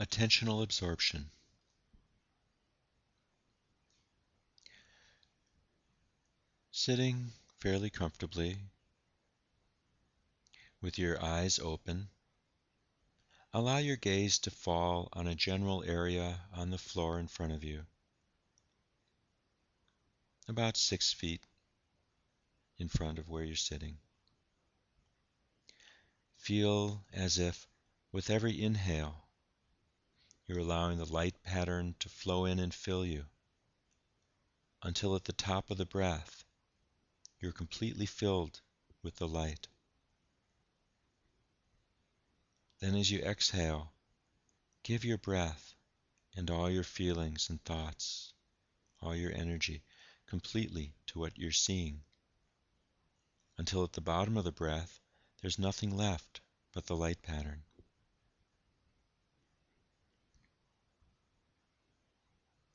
Attentional absorption. Sitting fairly comfortably with your eyes open, allow your gaze to fall on a general area on the floor in front of you, about 6 feet in front of where you're sitting. Feel as if with every inhale, you're allowing the light pattern to flow in and fill you until at the top of the breath, you're completely filled with the light. Then as you exhale, give your breath and all your feelings and thoughts, all your energy, completely to what you're seeing, until at the bottom of the breath, there's nothing left but the light pattern.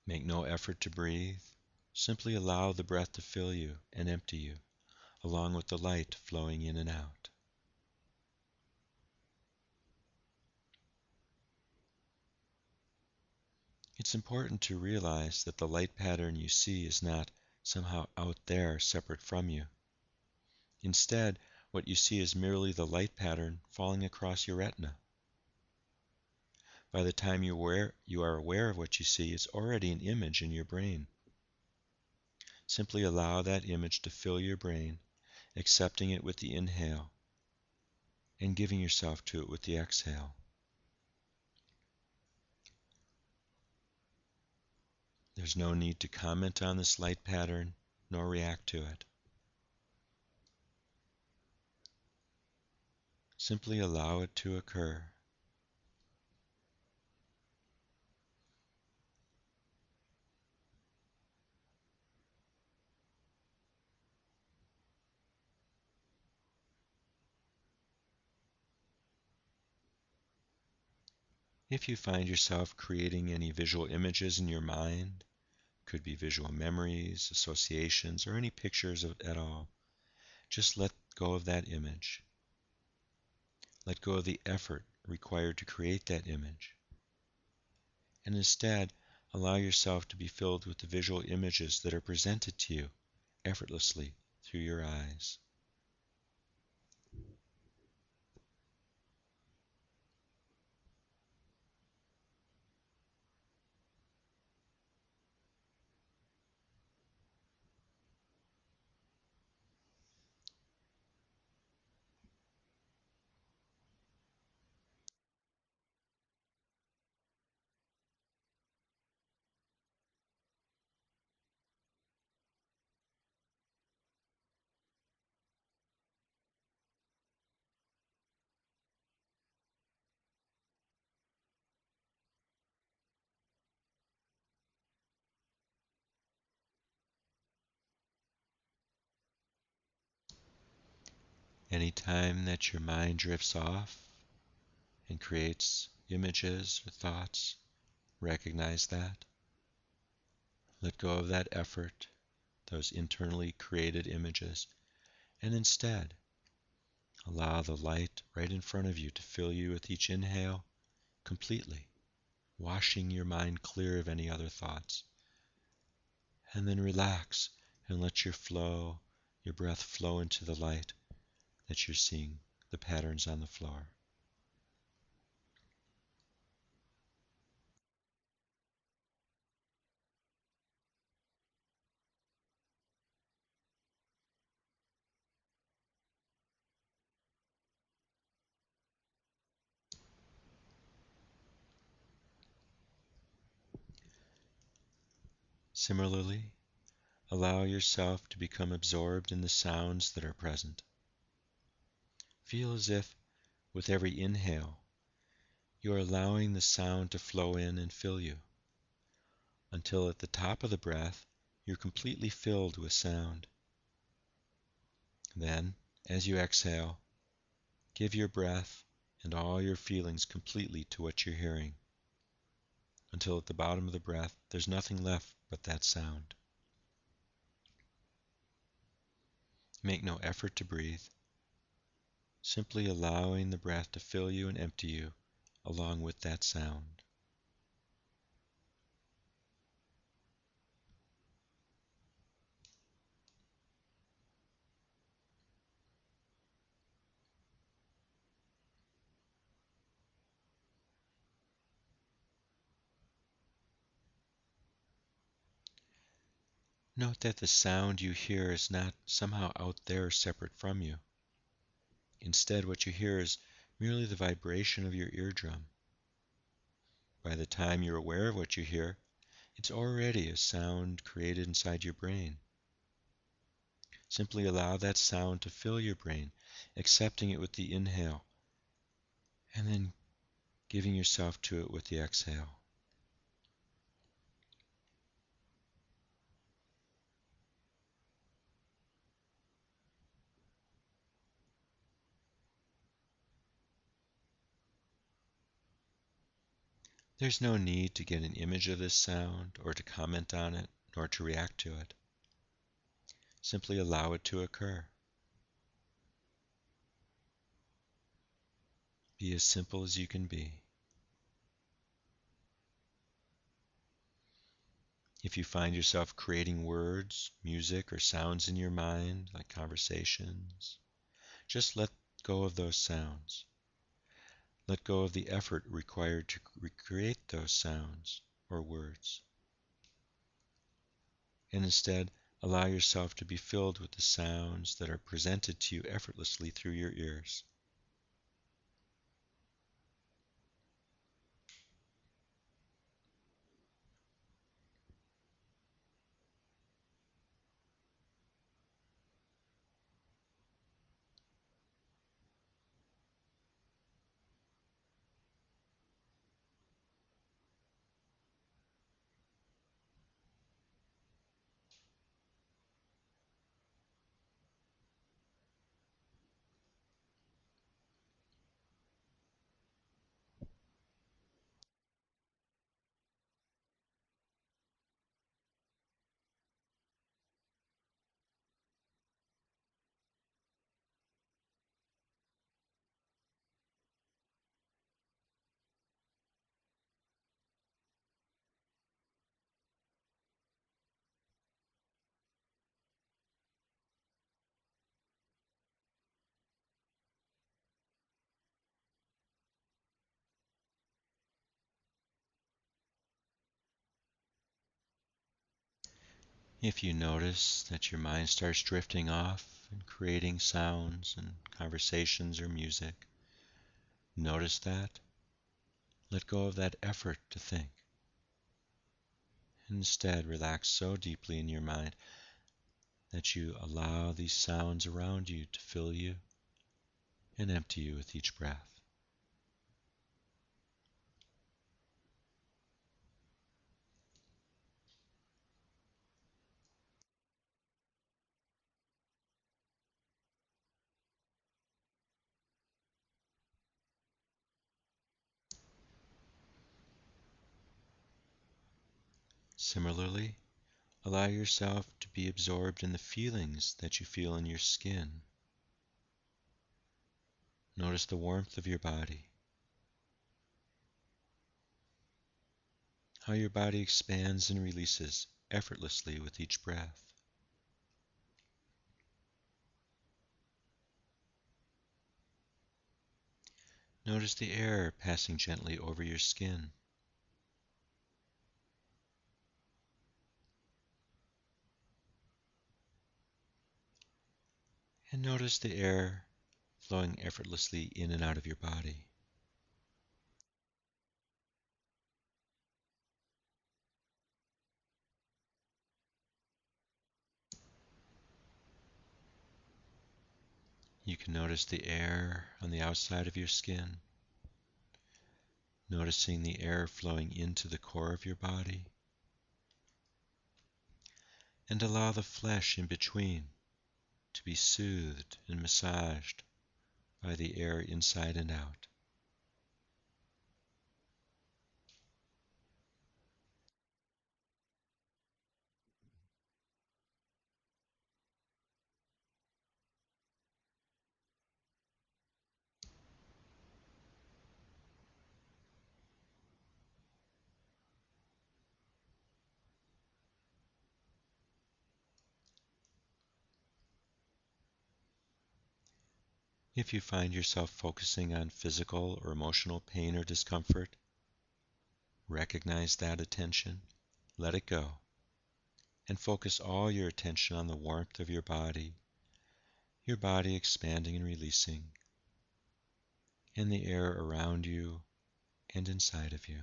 Make no effort to breathe. Simply allow the breath to fill you and empty you, along with the light flowing in and out. It's important to realize that the light pattern you see is not somehow out there separate from you. Instead, what you see is merely the light pattern falling across your retina. By the time you are aware of what you see, it's already an image in your brain. Simply allow that image to fill your brain, accepting it with the inhale and giving yourself to it with the exhale. There's no need to comment on this light pattern nor react to it. Simply allow it to occur. If you find yourself creating any visual images in your mind, could be visual memories, associations, or any pictures at all, just let go of that image. Let go of the effort required to create that image. And instead, allow yourself to be filled with the visual images that are presented to you effortlessly through your eyes. Anytime that your mind drifts off and creates images or thoughts, recognize that. Let go of that effort, those internally created images, and instead allow the light right in front of you to fill you with each inhale completely, washing your mind clear of any other thoughts. And then relax and let your breath flow into the light that you're seeing, the patterns on the floor. Similarly, allow yourself to become absorbed in the sounds that are present. Feel as if, with every inhale, you are allowing the sound to flow in and fill you, until at the top of the breath, you're completely filled with sound. Then, as you exhale, give your breath and all your feelings completely to what you're hearing, until at the bottom of the breath, there's nothing left but that sound. Make no effort to breathe, simply allowing the breath to fill you and empty you along with that sound. Note that the sound you hear is not somehow out there separate from you. Instead, what you hear is merely the vibration of your eardrum. By the time you're aware of what you hear, it's already a sound created inside your brain. Simply allow that sound to fill your brain, accepting it with the inhale, and then giving yourself to it with the exhale. There's no need to get an image of this sound or to comment on it, nor to react to it. Simply allow it to occur. Be as simple as you can be. If you find yourself creating words, music, or sounds in your mind, like conversations, just let go of those sounds. Let go of the effort required to recreate those sounds or words. And instead, allow yourself to be filled with the sounds that are presented to you effortlessly through your ears. If you notice that your mind starts drifting off and creating sounds and conversations or music, notice that. Let go of that effort to think. Instead, relax so deeply in your mind that you allow these sounds around you to fill you and empty you with each breath. Similarly, allow yourself to be absorbed in the feelings that you feel in your skin. Notice the warmth of your body, how your body expands and releases effortlessly with each breath. Notice the air passing gently over your skin. And notice the air flowing effortlessly in and out of your body. You can notice the air on the outside of your skin, noticing the air flowing into the core of your body, and allow the flesh in between to be soothed and massaged by the air inside and out. If you find yourself focusing on physical or emotional pain or discomfort, recognize that attention, let it go, and focus all your attention on the warmth of your body expanding and releasing, and the air around you and inside of you.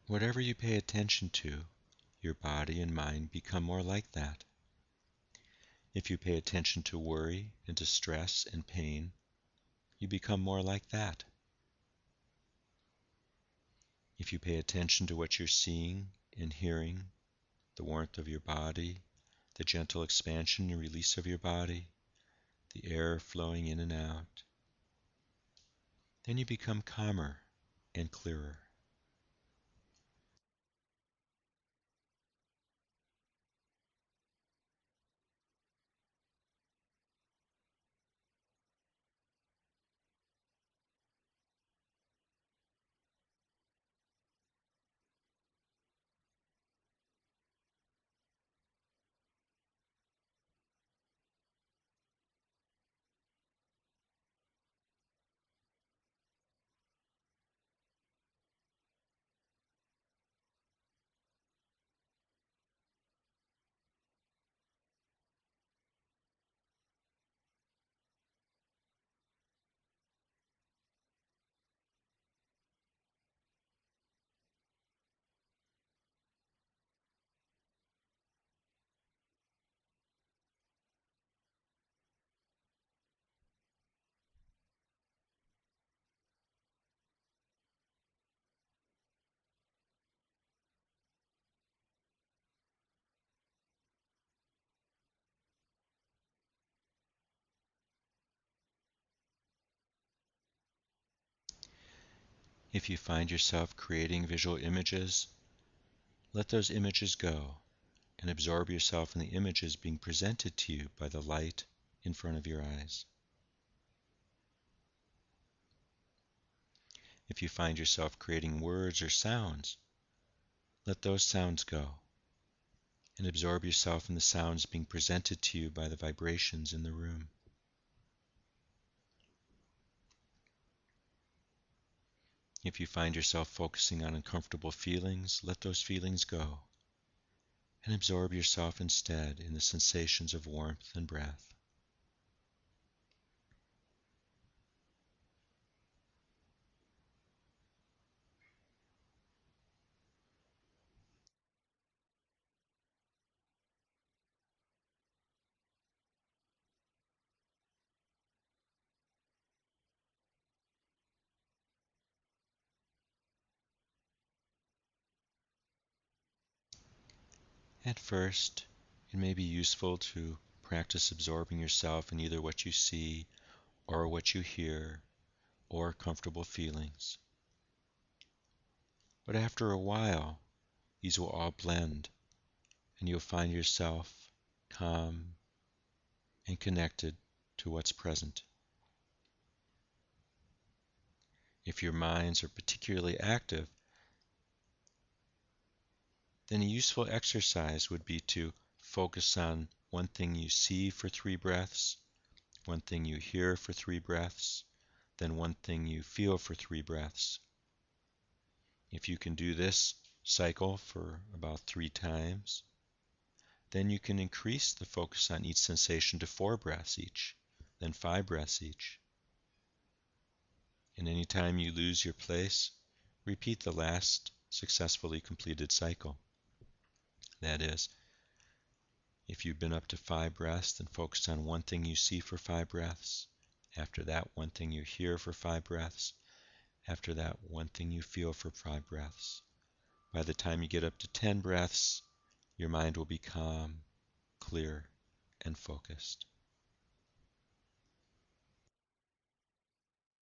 Whatever you pay attention to, your body and mind become more like that. If you pay attention to worry and to stress and pain, you become more like that. If you pay attention to what you're seeing and hearing, the warmth of your body, the gentle expansion and release of your body, the air flowing in and out, then you become calmer and clearer. If you find yourself creating visual images, let those images go and absorb yourself in the images being presented to you by the light in front of your eyes. If you find yourself creating words or sounds, let those sounds go and absorb yourself in the sounds being presented to you by the vibrations in the room. If you find yourself focusing on uncomfortable feelings, let those feelings go and absorb yourself instead in the sensations of warmth and breath. At first, it may be useful to practice absorbing yourself in either what you see or what you hear or comfortable feelings. But after a while, these will all blend and you'll find yourself calm and connected to what's present. If your minds are particularly active, then a useful exercise would be to focus on one thing you see for 3 breaths, one thing you hear for 3 breaths, then one thing you feel for 3 breaths. If you can do this cycle for about 3 times, then you can increase the focus on each sensation to 4 breaths each, then 5 breaths each. And any time you lose your place, repeat the last successfully completed cycle. That is, if you've been up to 5 breaths, then focus on one thing you see for 5 breaths. After that, one thing you hear for 5 breaths. After that, one thing you feel for 5 breaths. By the time you get up to 10 breaths, your mind will be calm, clear, and focused.